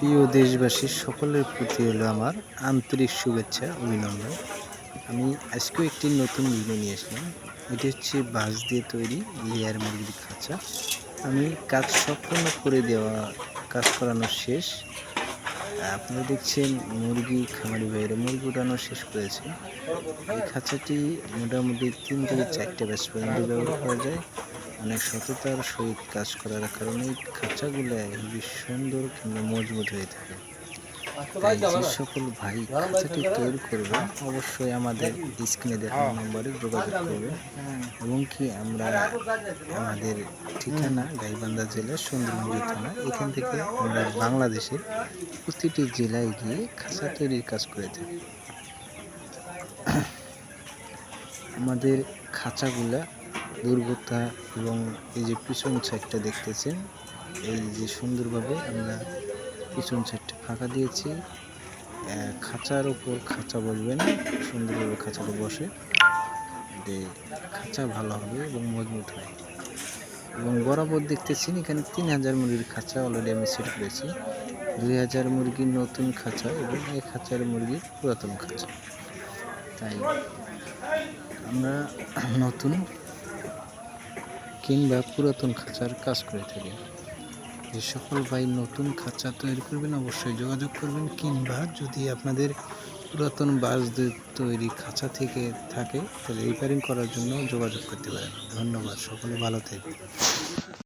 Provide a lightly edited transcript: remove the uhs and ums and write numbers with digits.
প্রিয় দেশবাসীর সকলের প্রতি হলো আমার আন্তরিক শুভেচ্ছা অভিনন্দন। আমি আজকেও একটি নতুন ভিডিও নিয়ে আসলাম। এটি হচ্ছে বাঁশ দিয়ে তৈরি লেয়ার মুরগির খাঁচা। আমি কাজ সম্পূর্ণ করে দেওয়া, কাজ করানো শেষ। আপনারা দেখছেন মুরগি খামারি ভাইয়েরা মুরগি উঠানো শেষ করেছে। এই খাঁচাটি মোটামুটি 3 থেকে 4টে ব্যাচ পর্যন্ত ব্যবহার করা যায়। অনেক সততার সহিত কাজ করার কারণে এই খাঁচাগুলো খুবই সুন্দর কিংবা মজবুত হয়ে থাকে। তাই যে সকল ভাই খাঁচাটি তৈরি করবেন অবশ্যই আমাদের স্ক্রিনে দেখানো নম্বরে যোগাযোগ করবেন এবং কি আমরা আমাদের ঠিকানা গাইবান্ধা জেলার সুন্দরবন থানা। এখান থেকে আমরা বাংলাদেশের প্রতিটি জেলায় গিয়ে খাঁচা তৈরির কাজ করে থাকি। আমাদের খাঁচাগুলা দুর্গতা এবং এই যে পিছন সাইডটা দেখতেছেন, এই যে সুন্দরভাবে আমরা পিছন সাইডটা ফাঁকা দিয়েছি। খাঁচার ওপর খাঁচা বসবে না, সুন্দরভাবে খাঁচাটা বসে যে খাঁচা ভালো হবে এবং মজবুত হয়। এবং বরাবর দেখতেছেন এখানে 3000 মুরগির খাঁচা অলরেডি আমি সেট করেছি। 2000 মুরগির নতুন খাঁচা এবং 1000 মুরগির পুরাতন খাঁচা। তাই আমরা নতুন কিংবা পুরাতন খাঁচার কাজ করে থাকি। যে সকল ভাই নতুন খাঁচা তৈরি করবেন অবশ্যই যোগাযোগ করবেন, কিংবা যদি আপনাদের পুরাতন বাঁশ দিয়ে তৈরি খাঁচা থেকে থাকে তাহলে রিপেয়ারিং করার জন্য যোগাযোগ করতে পারেন। ধন্যবাদ, সকলে ভালো থাকবেন।